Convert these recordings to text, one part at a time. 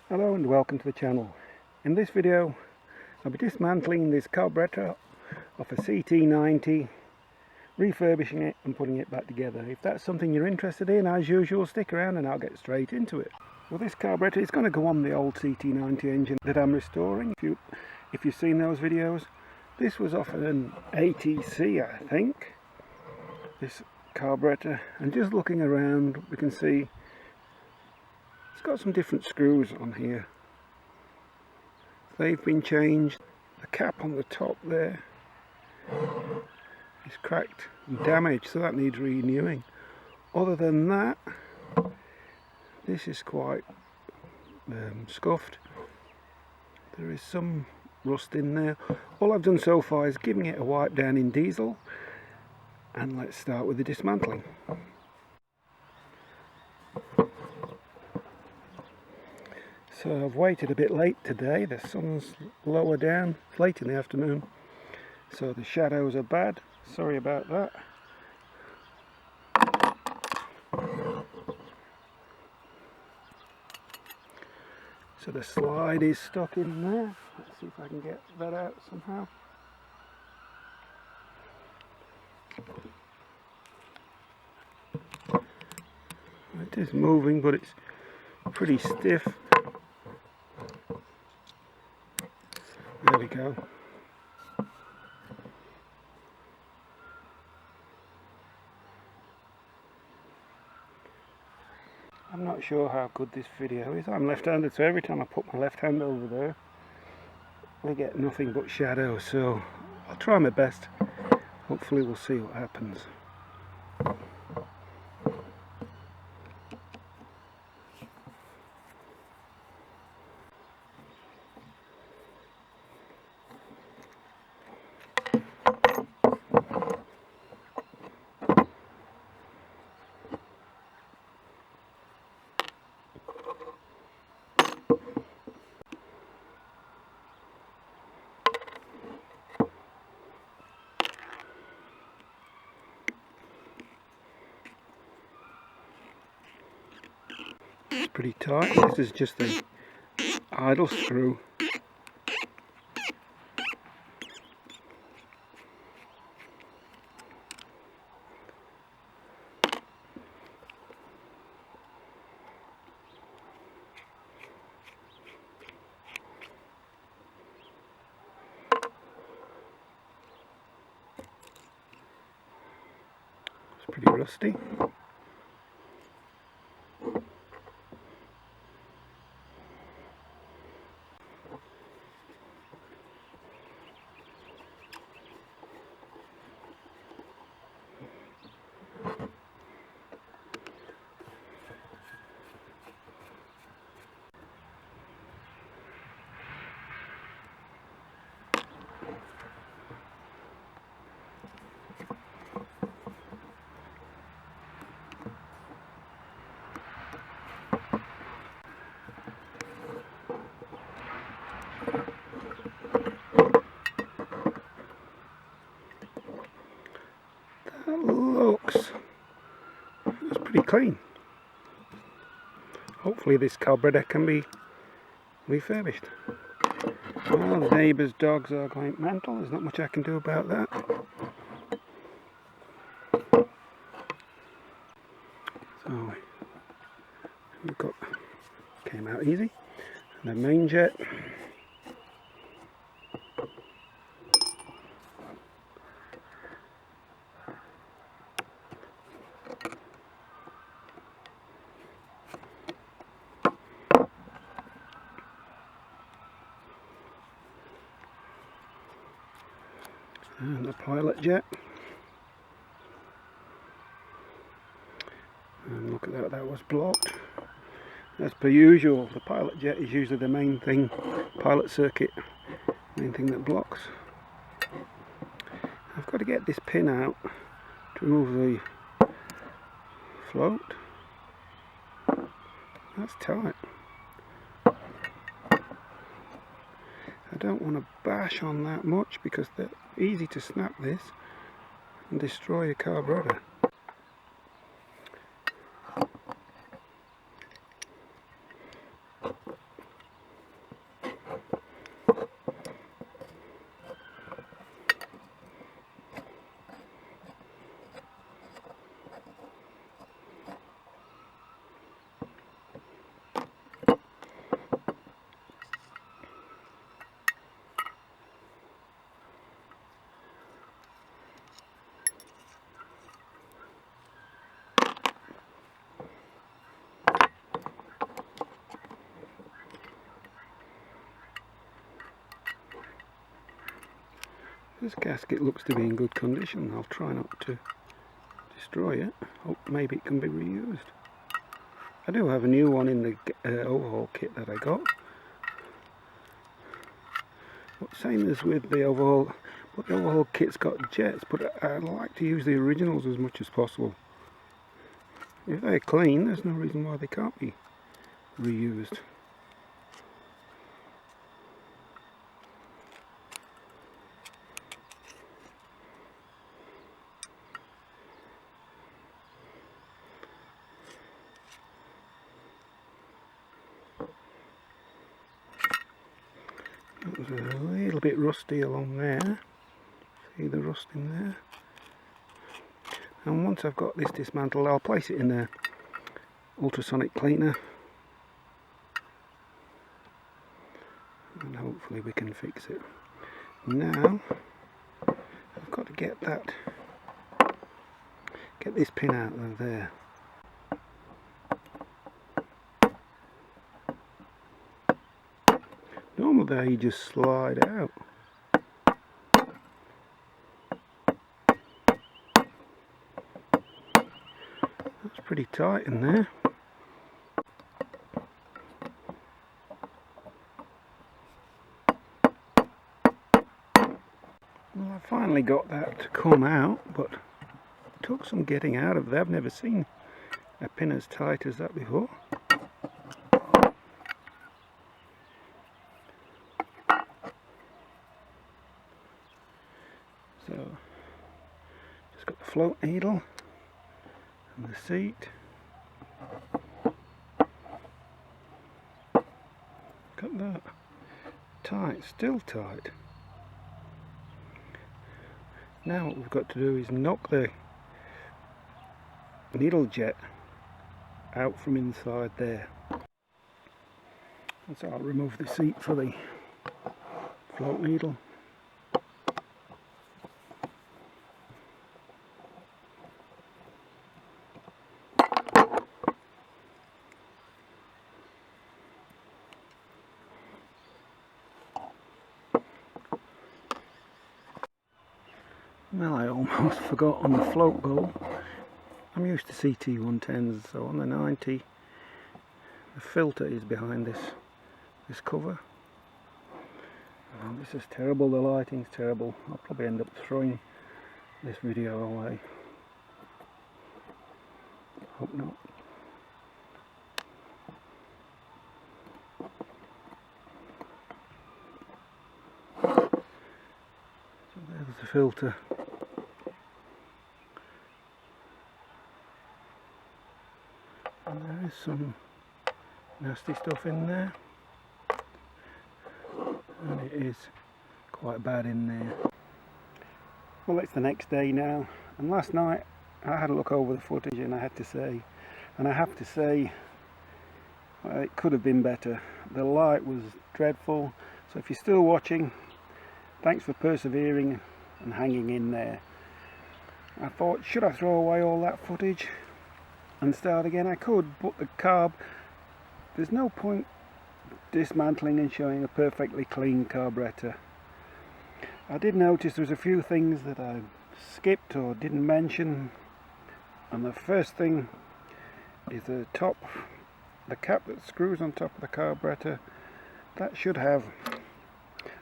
Hello and welcome to the channel. In this video I'll be dismantling this carburetor off a CT90, refurbishing it and putting it back together. If that's something you're interested in, as usual, stick around and I'll get straight into it. Well, this carburetor is going to go on the old CT90 engine that I'm restoring. If you've seen those videos, this was off an ATC, I think, this carburetor, and just looking around we can see it's got some different screws on here. They've been changed. The cap on the top there is cracked and damaged, so that needs renewing. Other than that, this is quite scuffed. There is some rust in there. All I've done so far is giving it a wipe down in diesel, and let's start with the dismantling. So I've waited a bit late today. The sun's lower down, it's late in the afternoon, so the shadows are bad. Sorry about that. So the slide is stuck in there. Let's see if I can get that out somehow. It is moving, but it's pretty stiff. There we go. I'm not sure how good this video is. I'm left-handed, so every time I put my left hand over there I get nothing but shadow, so I'll try my best. Hopefully we'll see what happens. It's pretty tight. This is just the idle screw. It's pretty rusty. That's pretty clean. Hopefully this carburetor can be refurbished. Well, the neighbour's dogs are going mental. There's not much I can do about that. So we've got, came out easy. And the main jet. And the pilot jet, and look at that, that was blocked. As per usual, the pilot jet is usually the main thing, pilot circuit, main thing that blocks. I've got to get this pin out to remove the float. That's tight. I don't want to bash on that much because they're easy to snap this and destroy a carburetor. This gasket looks to be in good condition. I'll try not to destroy it. Hope maybe it can be reused. I do have a new one in the overhaul kit that I got. But same as with the overhaul, but the overhaul kit's got jets, but I like to use the originals as much as possible. If they're clean, there's no reason why they can't be reused. It was a little bit rusty along there. See the rust in there? And once I've got this dismantled, I'll place it in the ultrasonic cleaner. And hopefully we can fix it. Now, I've got to get this pin out of there. Normally you just slide out. That's pretty tight in there. Well, I finally got that to come out, but it took some getting out of there. I've never seen a pin as tight as that before. So, just got the float needle and the seat. Got that. Tight, still tight. Now what we've got to do is knock the needle jet out from inside there. And so I'll remove the seat for the float needle. Well, I almost forgot on the float bowl. I'm used to CT110s, so on the 90 the filter is behind this cover. This is terrible, the lighting's terrible. I'll probably end up throwing this video away. Hope not. So there's the filter. And there is some nasty stuff in there, and it is quite bad in there. Well, it's the next day now, and last night I had a look over the footage and I have to say well, it could have been better. The light was dreadful, so if you're still watching, thanks for persevering and hanging in there. I thought, should I throw away all that footage and start again? I could, but the carb, there's no point dismantling and showing a perfectly clean carburetor. I did notice there was a few things that I skipped or didn't mention, and the first thing is the cap that screws on top of the carburetor. That should have,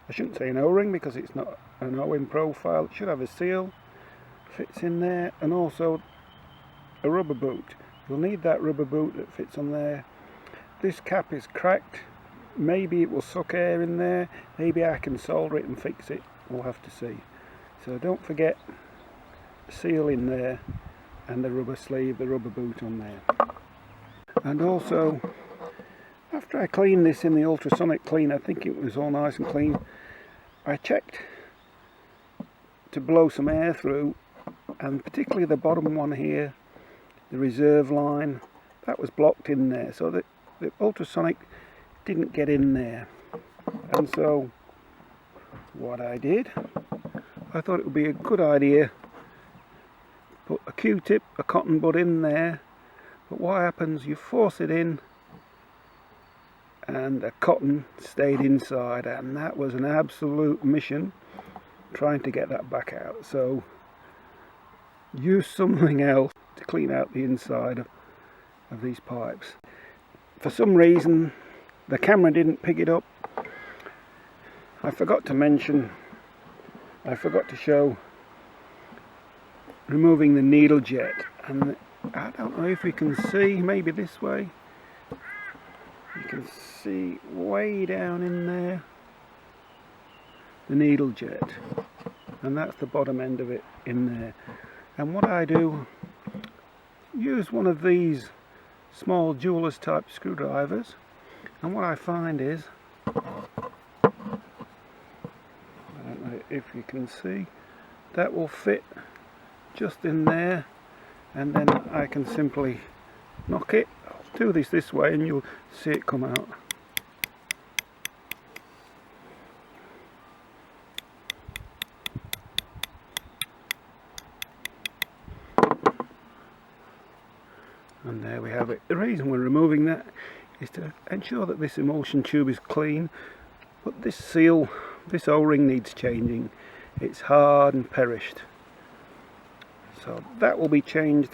I shouldn't say an O-ring because it's not an OEM profile, it should have a seal, fits in there, and also a rubber boot. You'll need that rubber boot that fits on there. This cap is cracked, maybe it will suck air in there, maybe I can solder it and fix it, we'll have to see. So don't forget the seal in there and the rubber sleeve, the rubber boot on there. And also, after I cleaned this in the ultrasonic clean, I think it was all nice and clean, I checked to blow some air through, and particularly the bottom one here, the reserve line, that was blocked in there, so that the ultrasonic didn't get in there. And so what I did, I thought it would be a good idea, put a Q-tip, a cotton bud in there, but what happens, you force it in and the cotton stayed inside, and that was an absolute mission. trying to get that back out, so use something else to clean out the inside of these pipes. For some reason the camera didn't pick it up. I forgot to show removing the needle jet, and I don't know if you can see, maybe this way, you can see way down in there the needle jet, and that's the bottom end of it in there. And what I do, use one of these small jeweler's type screwdrivers, and what I find is, I don't know if you can see, that will fit just in there, and then I can simply knock it. I'll do this way and you'll see it come out. And there we have it. The reason we're removing that is to ensure that this emulsion tube is clean, but this seal, this O-ring needs changing. It's hard and perished. So that will be changed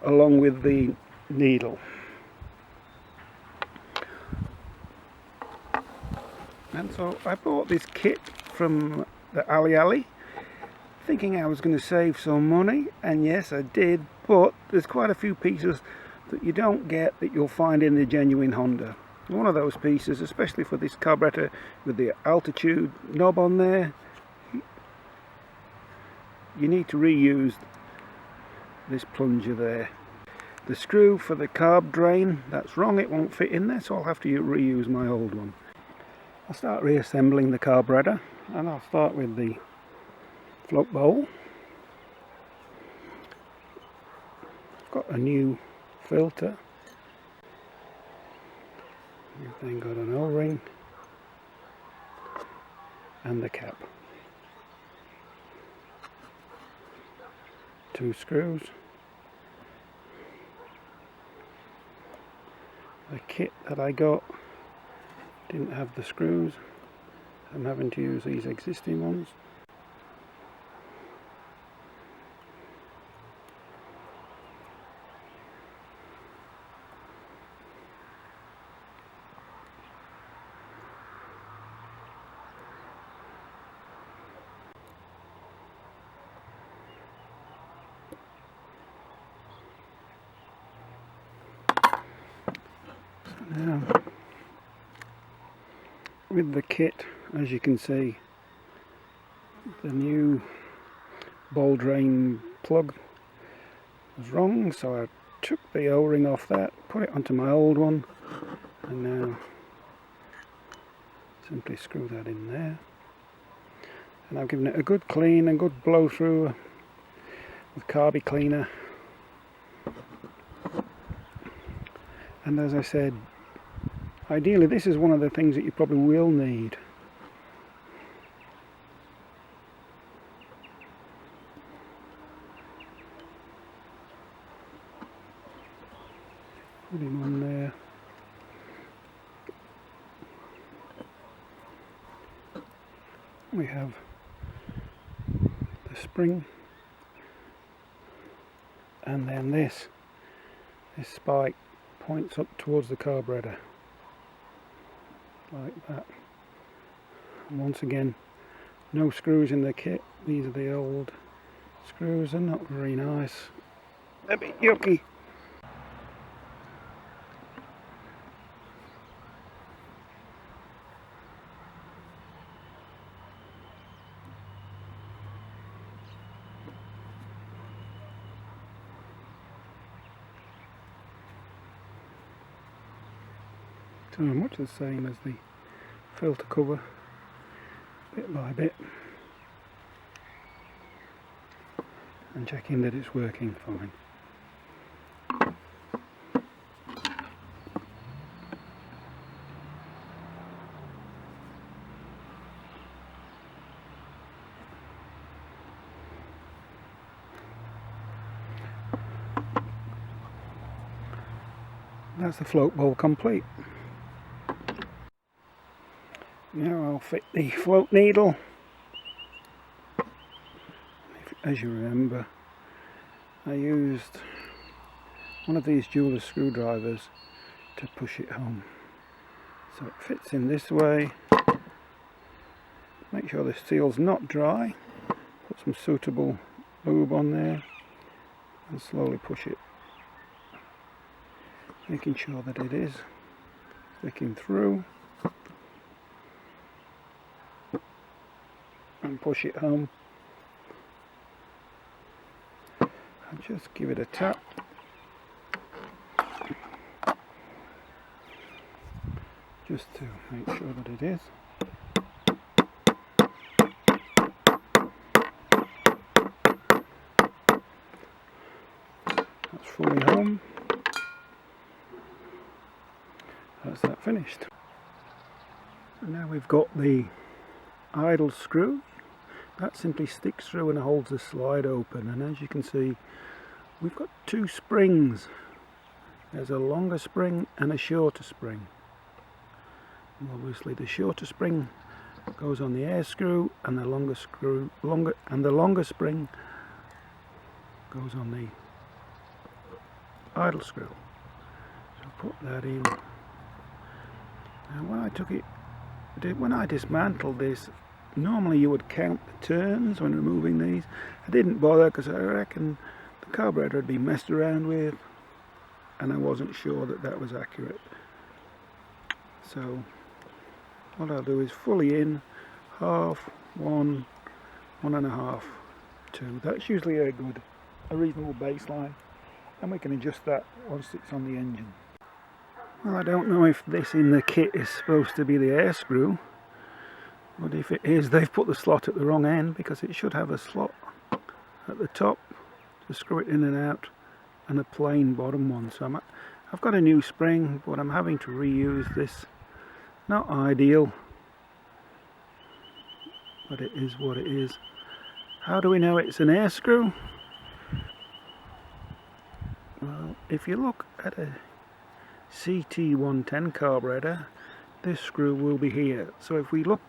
along with the needle. And so I bought this kit from the Ali, thinking I was going to save some money, and yes I did, but there's quite a few pieces that you don't get that you'll find in the genuine Honda. One of those pieces, especially for this carburetor with the altitude knob on there, you need to reuse this plunger there. The screw for the carb drain, that's wrong, it won't fit in there, so I'll have to reuse my old one. I'll start reassembling the carburetor, and I'll start with the float bowl. I've got a new filter. I've then got an O-ring and the cap. 2 screws. The kit that I got didn't have the screws. I'm having to use these existing ones. Now, with the kit, as you can see, the new ball drain plug was wrong, so I took the O-ring off that, put it onto my old one, and now simply screw that in there. And I've given it a good clean and good blow through with Carby cleaner. And as I said, ideally this is one of the things that you probably will need. Put him on there. We have the spring, and then this spike points up towards the carburetor like that. And once again, no screws in the kit. These are the old screws. They're not very nice, a bit yucky. So much the same as the filter cover, bit by bit, and checking that it's working fine. That's the float bowl complete. Now I'll fit the float needle as you remember, I used one of these jeweler screwdrivers to push it home. So it fits in this way. Make sure the seal's not dry. Put some suitable lube on there and slowly push it, making sure that it is sticking through, and push it home. And just give it a tap. Just to make sure that it is. That's fully home. That's that finished. So now we've got the idle screw. That simply sticks through and holds the slide open, and as you can see we've got two springs. There's a longer spring and a shorter spring. And obviously the shorter spring goes on the air screw, and the longer spring goes on the idle screw. So put that in. Now when I dismantled this, normally you would count the turns when removing these. I didn't bother because I reckon the carburetor had been messed around with and I wasn't sure that that was accurate. So what I'll do is fully in, half, 1, 1.5, 2. That's usually a reasonable baseline, and we can adjust that once it's on the engine. Well, I don't know if this in the kit is supposed to be the air screw, but if it is, they've put the slot at the wrong end, because it should have a slot at the top to screw it in and out, and a plain bottom one. So I've got a new spring, but I'm having to reuse this. Not ideal, but it is what it is. How do we know it's an air screw? Well, if you look at a CT110 carburetor, this screw will be here. So if we look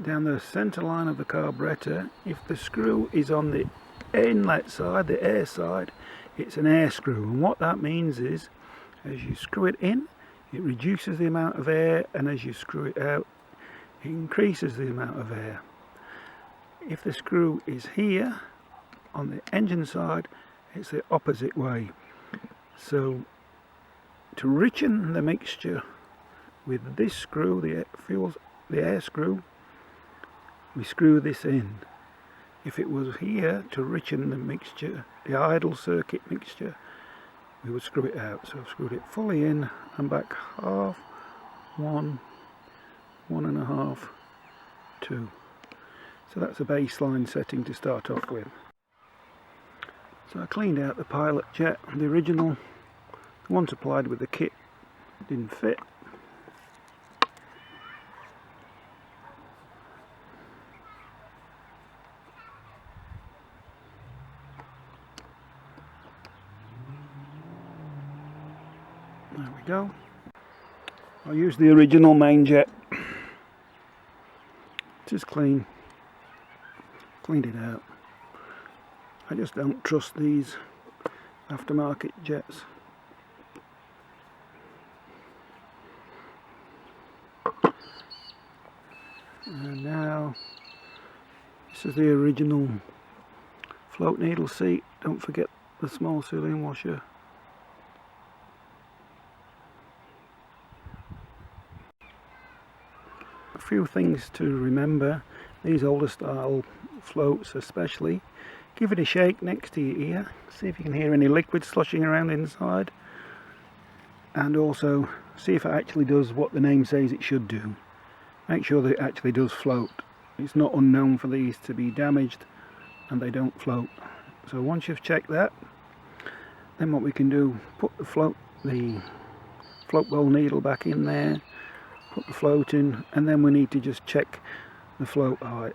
down the center line of the carburetor, if the screw is on the inlet side, the air side, it's an air screw. And what that means is, as you screw it in, it reduces the amount of air, and as you screw it out, it increases the amount of air. If the screw is here on the engine side, it's the opposite way. So to richen the mixture with this screw, the air screw, we screw this in. If it was here to richen the mixture, the idle circuit mixture, we would screw it out. So I've screwed it fully in and back, half, 1, 1.5, 2. So that's a baseline setting to start off with. So I cleaned out the pilot jet, the original, the one supplied with the kit didn't fit. There we go. I'll use the original main jet. Just cleaned it out. I just don't trust these aftermarket jets. And now this is the original float needle seat. Don't forget the small sealing washer. A few things to remember. These older style floats especially, give it a shake next to your ear, see if you can hear any liquid sloshing around inside, and also see if it actually does what the name says it should do. Make sure that it actually does float. It's not unknown for these to be damaged and they don't float. So once you've checked that, then what we can do, put the float bowl needle back in there, put the float in, and then we need to just check the float height.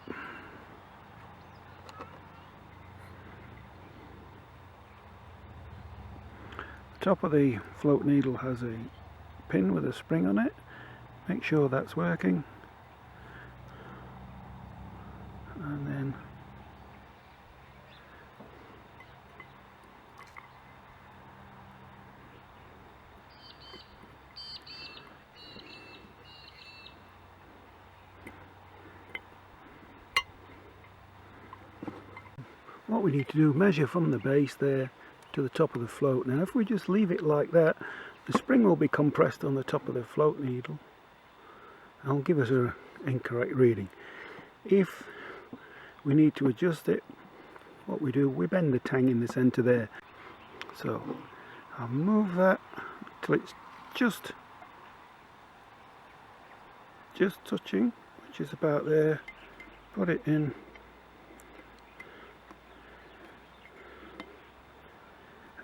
The top of the float needle has a pin with a spring on it. Make sure that's working, and then what we need to do, measure from the base there to the top of the float. Now if we just leave it like that, the spring will be compressed on the top of the float needle and will give us an incorrect reading. If we need to adjust it, what we do, we bend the tang in the centre there. So I'll move that till it's just touching, which is about there. Put it in,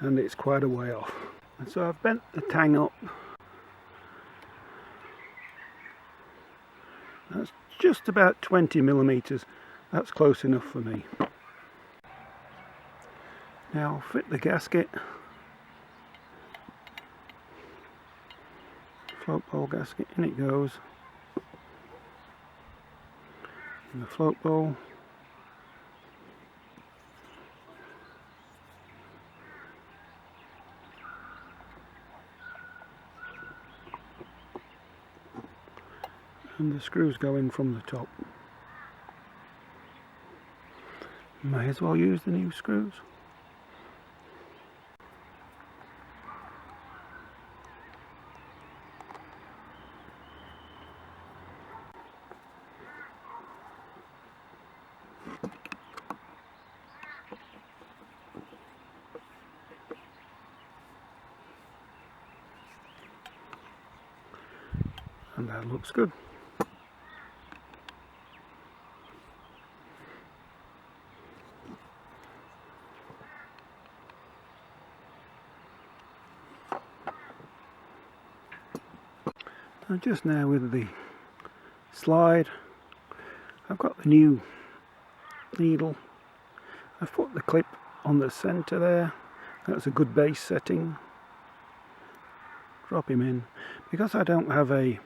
and it's quite a way off. And so I've bent the tang up. That's just about 20 millimeters. That's close enough for me. Now I'll fit the gasket, float bowl gasket, in it goes, in the float bowl. And the screws go in from the top. May as well use the new screws. And that looks good. And just now with the slide, I've got the new needle. I've put the clip on the centre there. That's a good base setting. Drop him in. Because I don't have a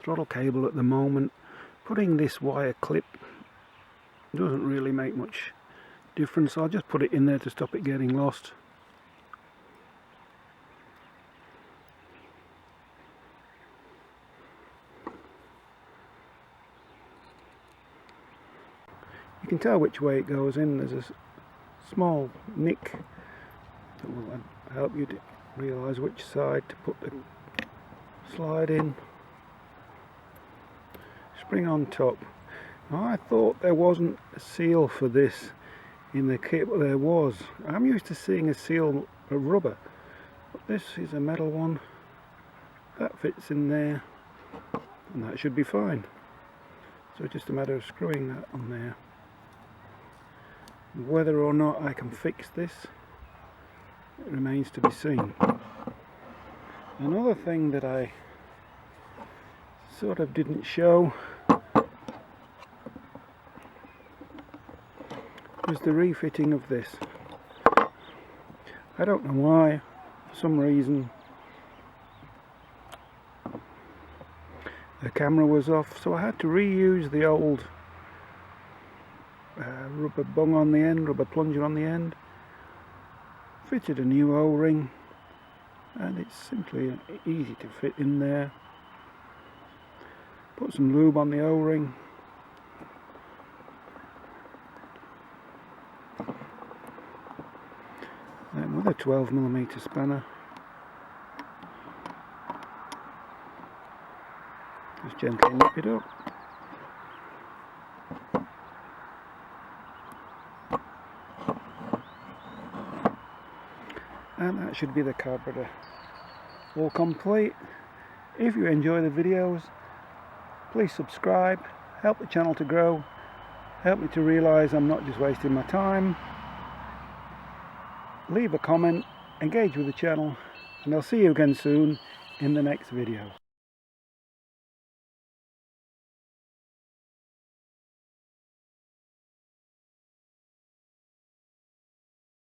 throttle cable at the moment, putting this wire clip doesn't really make much difference. I'll just put it in there to stop it getting lost. You can tell which way it goes in. There's a small nick that will help you to realise which side to put the slide in. Spring on top. Now, I thought there wasn't a seal for this in the kit, but there was. I'm used to seeing a seal of rubber, but this is a metal one. That fits in there, and that should be fine. So it's just a matter of screwing that on there. Whether or not I can fix this, it remains to be seen. Another thing that I sort of didn't show was the refitting of this. I don't know why, for some reason the camera was off, so I had to reuse the old rubber bung on the end, rubber plunger on the end. Fitted a new O-ring, and it's simply easy to fit in there. Put some lube on the O-ring. Then with a 12mm spanner, just gently nip it up. And that should be the carburetor all complete. If you enjoy the videos, please subscribe, help the channel to grow, help me to realise I'm not just wasting my time. Leave a comment, engage with the channel, and I'll see you again soon in the next video.